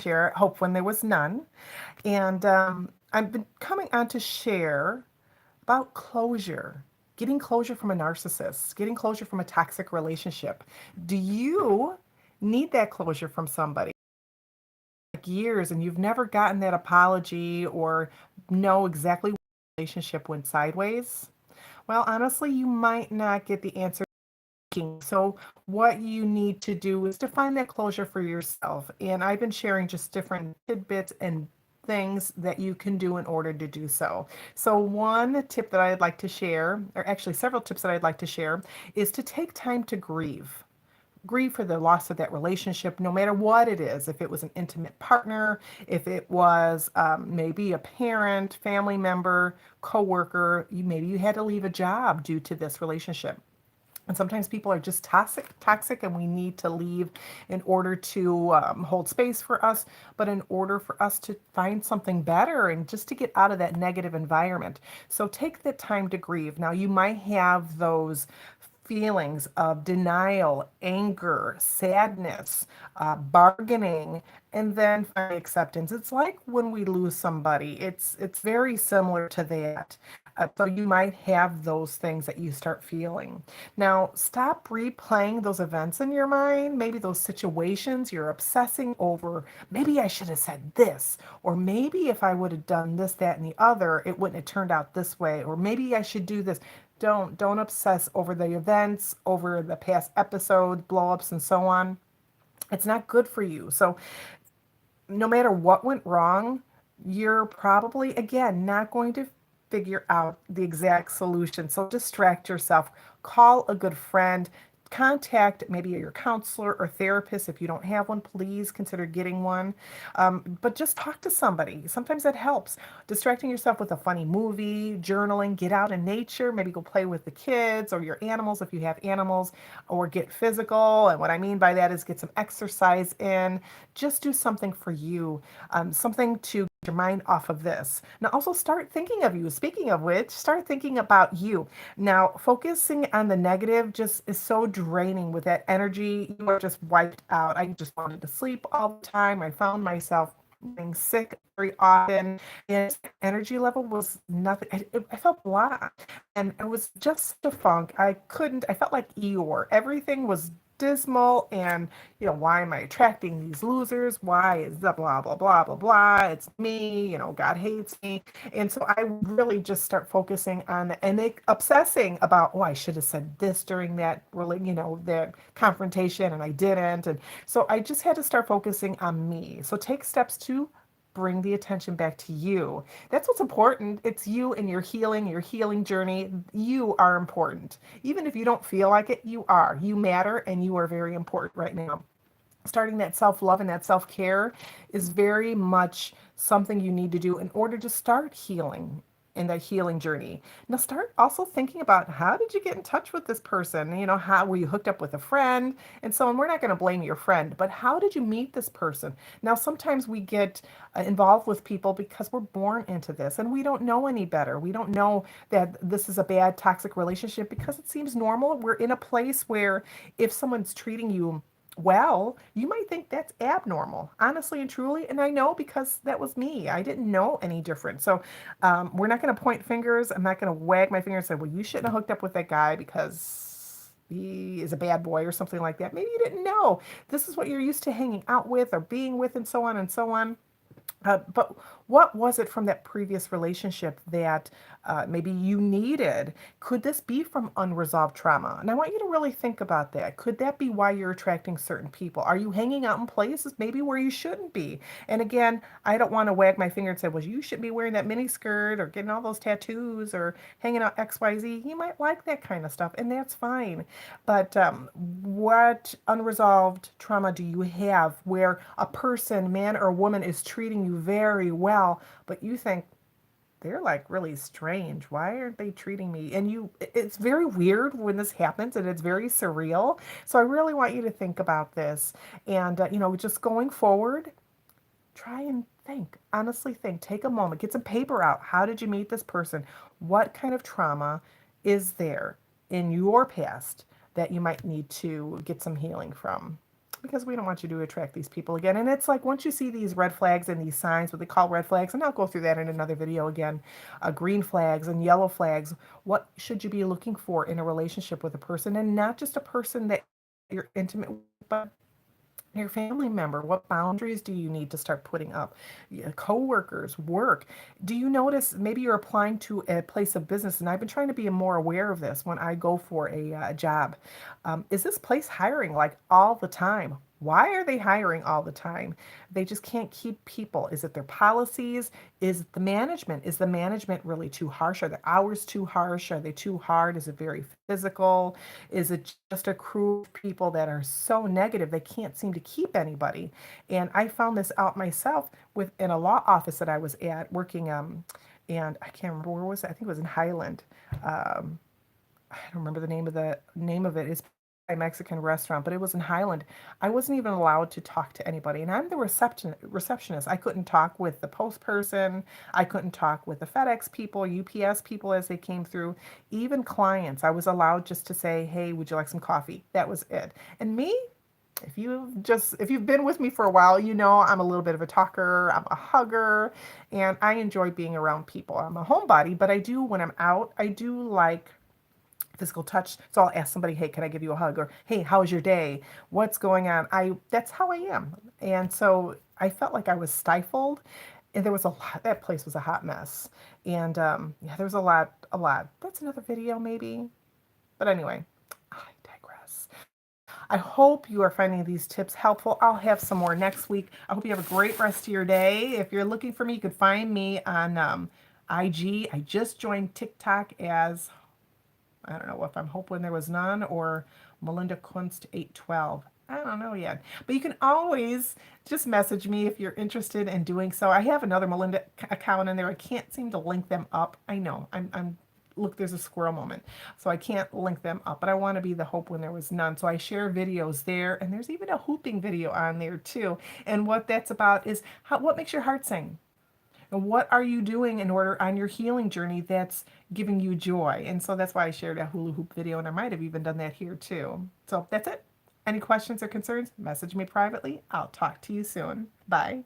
share hope when there was none. And I've been coming on to share about closure, getting closure from a narcissist, getting closure from a toxic relationship. Do you need that closure from somebody? Like years and you've never gotten that apology or know exactly why the relationship went sideways? Well, honestly, you might not get the answer. So, what you need to do is to find that closure for yourself. And I've been sharing just different tidbits and things that you can do in order to do so. So, one tip that I'd like to share, or actually several tips that I'd like to share, is to take time to grieve. Grieve for the loss of that relationship, no matter what it is. If it was an intimate partner, if it was maybe a parent, family member, coworker, maybe you had to leave a job due to this relationship. And sometimes people are just toxic, and we need to leave in order to hold space for us, but in order for us to find something better and just to get out of that negative environment. So take the time to grieve. Now, you might have those feelings of denial, anger, sadness, bargaining, and then finally acceptance. It's like when we lose somebody. It's very similar to that. So you might have those things that you start feeling. Now, stop replaying those events in your mind, maybe those situations you're obsessing over. Maybe I should have said this, or maybe if I would have done this, that, and the other, it wouldn't have turned out this way, or maybe I should do this. Don't obsess over the events, over the past episodes, blow-ups, and so on. It's not good for you. So no matter what went wrong, you're probably, again, not going to figure out the exact solution. So distract yourself, call a good friend, contact maybe your counselor or therapist. If you don't have one, please consider getting one. But just talk to somebody. Sometimes that helps. Distracting yourself with a funny movie, journaling, get out in nature, maybe go play with the kids or your animals if you have animals, or get physical. And what I mean by that is get some exercise in. Just do something for you, something to get your mind off of this. Now, also start thinking of you. Speaking of which, start thinking about you. Now, focusing on the negative just is so draining with that energy. You are just wiped out. I just wanted to sleep all the time. I found myself getting sick very often, and energy level was nothing. I felt blah, and it was just a funk. I couldn't. I felt like Eeyore. Everything was dismal, and why am I attracting these losers? Why is the blah blah blah blah blah? It's me. God hates me, and so I really just start focusing on and obsessing about, oh, I should have said this during that really, that confrontation, and I didn't, and so I just had to start focusing on me. So take steps to bring the attention back to you. That's what's important. It's you and your healing journey. You are important. Even if you don't feel like it, you are. You matter, and you are very important right now. Starting that self love and that self care is very much something you need to do in order to start healing in that healing journey. Now start also thinking about, how did you get in touch with this person? How were you hooked up with a friend and so on? We're not going to blame your friend, but how did you meet this person? Now sometimes we get involved with people because we're born into this and we don't know any better. We don't know that this is a bad toxic relationship because it seems normal. We're in a place where if someone's treating you well, you might think that's abnormal, honestly and truly. And I know because that was me. I didn't know any different. So we're not going to point fingers. I'm not going to wag my finger and say, well, you shouldn't have hooked up with that guy because he is a bad boy or something like that. Maybe you didn't know. This is what you're used to hanging out with or being with, and so on and so on. But what was it from that previous relationship that maybe you needed? Could this be from unresolved trauma? And I want you to really think about that. Could that be why you're attracting certain people? Are you hanging out in places maybe where you shouldn't be? And again, I don't want to wag my finger and say, well, you should be wearing that mini skirt or getting all those tattoos or hanging out XYZ. You might like that kind of stuff, and that's fine. But what unresolved trauma do you have where a person, man or woman, is treating you very well, but you think they're like really strange? Why aren't they treating me? And it's very weird when this happens, and it's very surreal. So I really want you to think about this. And, just going forward, try and think, honestly think, take a moment, get some paper out. How did you meet this person? What kind of trauma is there in your past that you might need to get some healing from? because we don't want you to attract these people again. And it's like once you see these red flags and these signs, what they call red flags, and I'll go through that in another video again, green flags and yellow flags, what should you be looking for in a relationship with a person, and not just a person that you're intimate with, but your family member. What boundaries do you need to start putting up? Coworkers, work. Do you notice maybe you're applying to a place of business? And I've been trying to be more aware of this when I go for a job. Is this place hiring like all the time? Why are they hiring all the time? They just can't keep people. Is it their policies? Is it the management? Is the management really too harsh? Are the hours too harsh? Are they too hard? Is it very physical? Is it just a crew of people that are so negative they can't seem to keep anybody? And I found this out myself within a law office that I was at working, and I can't remember where was it. I think it was in Highland. Um, I don't remember the name of it. It's a Mexican restaurant, but it was in Highland. I wasn't even allowed to talk to anybody, and I'm the receptionist. I couldn't talk with the post person. I couldn't talk with the FedEx people, UPS people as they came through, even clients. I was allowed just to say, "Hey, would you like some coffee?" That was it. And me, if you've been with me for a while, you know I'm a little bit of a talker, I'm a hugger, and I enjoy being around people. I'm a homebody, but I do when I'm out, I do like physical touch. So I'll ask somebody, "Hey, can I give you a hug?" Or, "Hey, how's your day? What's going on?" That's how I am. And so I felt like I was stifled, and there was a lot. That place was a hot mess. And yeah, there was a lot. That's another video maybe. But anyway, I digress. I hope you are finding these tips helpful. I'll have some more next week. I hope you have a great rest of your day. If you're looking for me, you can find me on IG. I just joined TikTok as, I don't know if I'm hoping there was none, or Melinda Kunst 812. I don't know yet. But you can always just message me if you're interested in doing so. I have another Melinda account in there. I can't seem to link them up. I know. I'm look, there's a squirrel moment. So I can't link them up, but I want to be the hope when there was none. So I share videos there, and there's even a hooping video on there too. And what that's about is what makes your heart sing? And what are you doing in order on your healing journey that's giving you joy? And so that's why I shared a hula hoop video, and I might have even done that here too. So that's it. Any questions or concerns? Message me privately. I'll talk to you soon. Bye.